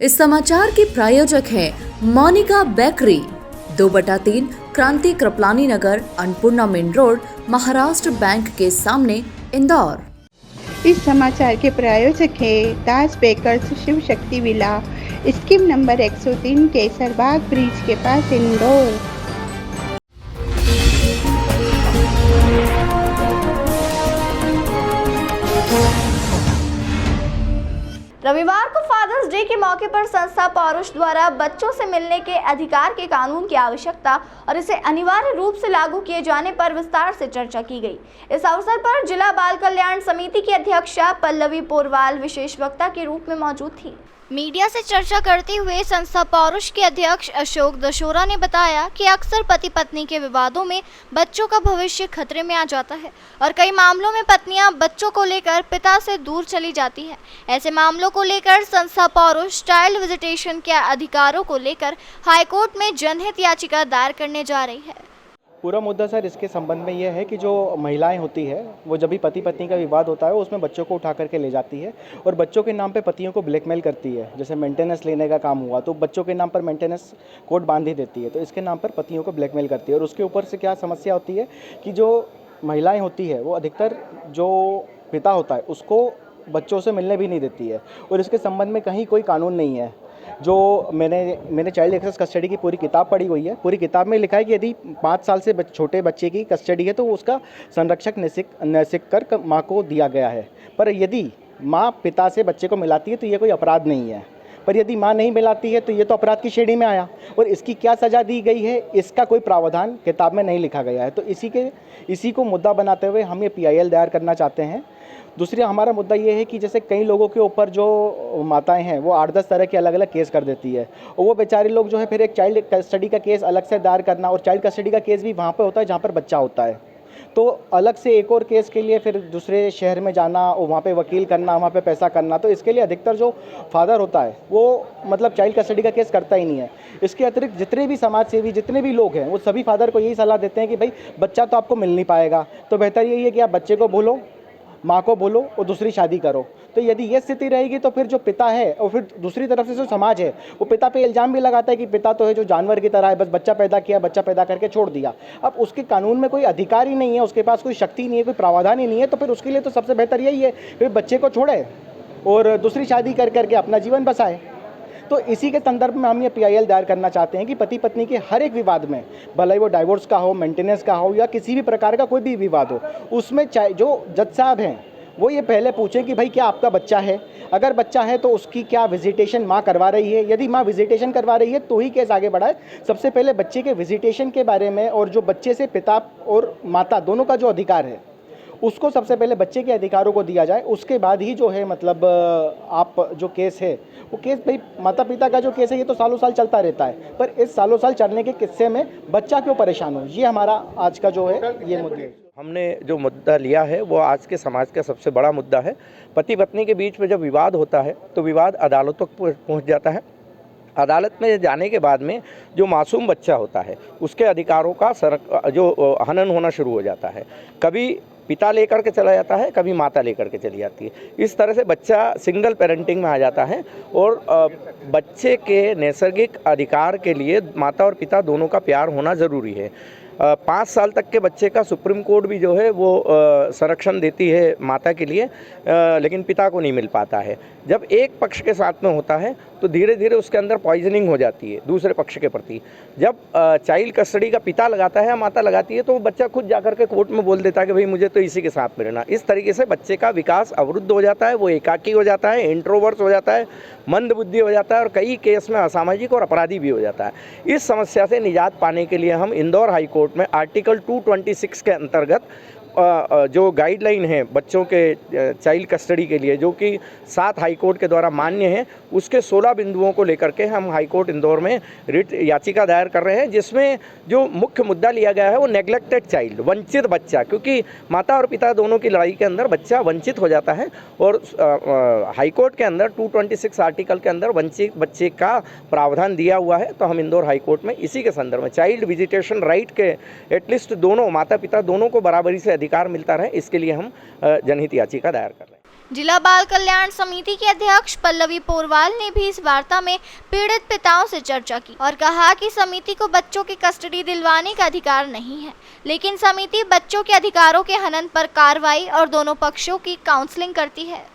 इस समाचार के प्रायोजक हैं Monika bakery, 2/3 Kranti Kripalani Nagar, Annapurna main road, Maharashtra bank के सामने, इंदौर। इस समाचार के प्रायोजक हैं दास bakers Shiv Shakti villa, scheme number 103, Kesarbagh bridge के पास, इंदौर। रविवार को फादर्स डे के मौके पर संस्था पौरुष द्वारा बच्चों से मिलने के अधिकार के कानून की आवश्यकता और इसे अनिवार्य रूप से लागू किए जाने पर विस्तार से चर्चा की गई। इस अवसर पर जिला बाल कल्याण समिति की अध्यक्षा पल्लवी पोरवाल विशेष वक्ता के रूप में मौजूद थी। मीडिया से चर्चा करते हुए संस्था पौरुष के अध्यक्ष अशोक दशोरा ने बताया कि अक्सर पति पत्नी के विवादों में बच्चों का भविष्य खतरे में आ जाता है और कई मामलों में पत्नियां बच्चों को लेकर पिता से दूर चली जाती हैं। ऐसे मामलों को लेकर संस्था पौरुष चाइल्ड विजिटेशन के अधिकारों को लेकर हाईकोर्ट में जनहित याचिका दायर करने जा रही है। पूरा मुद्दा सर इसके संबंध में यह है कि जो महिलाएं होती है वो जब भी पति पत्नी का विवाद होता है उसमें बच्चों को उठा करके ले जाती है और बच्चों के नाम पे पतियों को ब्लैकमेल करती है। जैसे मेंटेनेंस लेने का काम हुआ तो बच्चों के नाम पर मेंटेनेंस कोर्ट बांध ही देती है, तो इसके नाम पर पतियों को ब्लैकमेल करती है। और उसके ऊपर से क्या समस्या होती है कि जो महिलाएँ होती है वो अधिकतर जो पिता होता है उसको बच्चों से मिलने भी नहीं देती है और इसके संबंध में कहीं कोई कानून नहीं है। जो मैंने चाइल्ड एक्सेस कस्टडी की पूरी किताब पढ़ी हुई है। पूरी किताब में लिखा है कि यदि 5 साल से छोटे बच्चे की कस्टडी है तो उसका संरक्षक नैतिक कर माँ को दिया गया है। पर यदि माँ पिता से बच्चे को मिलाती है तो ये कोई अपराध नहीं है, पर यदि माँ नहीं मिलाती है तो ये तो अपराध की श्रेणी में आया। और इसकी क्या सज़ा दी गई है इसका कोई प्रावधान किताब में नहीं लिखा गया है। तो इसी को मुद्दा बनाते हुए हम ये PIL दायर करना चाहते हैं। दूसरी हमारा मुद्दा ये है कि जैसे कई लोगों के ऊपर जो माताएं हैं वो 8-10 तरह के अलग अलग केस कर देती है और वो बेचारे लोग जो है फिर एक चाइल्ड कस्टडी का केस अलग से दायर करना, और चाइल्ड कस्टडी का केस भी वहाँ पे होता है जहाँ पर बच्चा होता है, तो अलग से एक और केस के लिए फिर दूसरे शहर में जाना और वहाँ पे वकील करना, वहाँ पे पैसा करना। तो इसके लिए अधिकतर जो फादर होता है वो मतलब चाइल्ड कस्टडी का केस करता ही नहीं है। इसके अतिरिक्त जितने भी समाज सेवी जितने भी लोग हैं वो सभी फादर को यही सलाह देते हैं कि भाई बच्चा तो आपको मिल नहीं पाएगा, तो बेहतर यही है कि आप बच्चे को बोलो, माँ को बोलो और दूसरी शादी करो। तो यदि ये स्थिति रहेगी तो फिर जो पिता है और फिर दूसरी तरफ से जो समाज है वो पिता पे इल्ज़ाम भी लगाता है कि पिता तो है जो जानवर की तरह है, बस बच्चा पैदा किया, बच्चा पैदा करके छोड़ दिया। अब उसके कानून में कोई अधिकार ही नहीं है, उसके पास कोई शक्ति नहीं है, कोई प्रावधान ही नहीं है, तो फिर उसके लिए तो सबसे बेहतर यही है फिर बच्चे को छोड़े और दूसरी शादी करके अपना जीवन बसाए। तो इसी के संदर्भ में हम ये PIL दायर करना चाहते हैं कि पति पत्नी के हर एक विवाद में, भले ही वो डाइवोर्स का हो, मेंटेनेंस का हो या किसी भी प्रकार का कोई भी विवाद हो, उसमें चाहे जो जज साहब हैं वो ये पहले पूछें कि भाई क्या आपका बच्चा है, अगर बच्चा है तो उसकी क्या विजिटेशन माँ करवा रही है, यदि माँ विजिटेशन करवा रही है तो ही केस आगे बढ़ाए। सबसे पहले बच्चे के विजिटेशन के बारे में और जो बच्चे से पिता और माता दोनों का जो अधिकार है उसको सबसे पहले बच्चे के अधिकारों को दिया जाए। उसके बाद ही जो है मतलब आप जो केस है वो केस भाई माता पिता का जो केस है ये तो सालों साल चलता रहता है, पर इस सालों साल चलने के किस्से में बच्चा क्यों परेशान हो, ये हमारा आज का जो है ये मुद्दा है। हमने जो मुद्दा लिया है वो आज के समाज का सबसे बड़ा मुद्दा है। पति पत्नी के बीच में जब विवाद होता है तो विवाद अदालतों तक पहुँच जाता है। अदालत में जाने के बाद में जो मासूम बच्चा होता है उसके अधिकारों का जो हनन होना शुरू हो जाता है। कभी पिता लेकर के चला जाता है, कभी माता लेकर के चली जाती है। इस तरह से बच्चा सिंगल पेरेंटिंग में आ जाता है और बच्चे के नैसर्गिक अधिकार के लिए माता और पिता दोनों का प्यार होना ज़रूरी है। 5 साल तक के बच्चे का सुप्रीम कोर्ट भी जो है वो संरक्षण देती है माता के लिए, लेकिन पिता को नहीं मिल पाता है। जब एक पक्ष के साथ में होता है तो धीरे धीरे उसके अंदर पॉइजनिंग हो जाती है दूसरे पक्ष के प्रति। जब चाइल्ड कस्टडी का पिता लगाता है या माता लगाती है तो वो बच्चा खुद जाकर के कोर्ट में बोल देता है कि भाई मुझे तो इसी के साथ में रहना। इस तरीके से बच्चे का विकास अवरुद्ध हो जाता है, वो एकाकी हो जाता है, इंट्रोवर्ट हो जाता है, मंद बुद्धि हो जाता है और कई केस में असामाजिक और अपराधी भी हो जाता है। इस समस्या से निजात पाने के लिए हम इंदौर हाई कोर्ट में आर्टिकल 226 के अंतर्गत जो गाइडलाइन है बच्चों के चाइल्ड कस्टडी के लिए, जो कि 7 हाई कोर्ट के द्वारा मान्य है, उसके 16 बिंदुओं को लेकर के हम हाई कोर्ट इंदौर में रिट याचिका दायर कर रहे हैं, जिसमें जो मुख्य मुद्दा लिया गया है वो नेग्लेक्टेड चाइल्ड, वंचित बच्चा, क्योंकि माता और पिता दोनों की लड़ाई के अंदर बच्चा वंचित हो जाता है और हाई कोर्ट के अंदर 226 आर्टिकल के अंदर वंचित बच्चे का प्रावधान दिया हुआ है। तो हम इंदौर हाई कोर्ट में इसी के संदर्भ में चाइल्ड विजिटेशन राइट के एटलीस्ट दोनों माता पिता दोनों को बराबरी से अधिकार मिलता रहे, इसके लिए हम जनहित याचिका दायर कर रहे हैं। जिला बाल कल्याण समिति की अध्यक्ष पल्लवी पोरवाल ने भी इस वार्ता में पीड़ित पिताओं से चर्चा की और कहा कि समिति को बच्चों की कस्टडी दिलवाने का अधिकार नहीं है, लेकिन समिति बच्चों के अधिकारों के हनन पर कार्रवाई और दोनों पक्षों की काउंसलिंग करती है।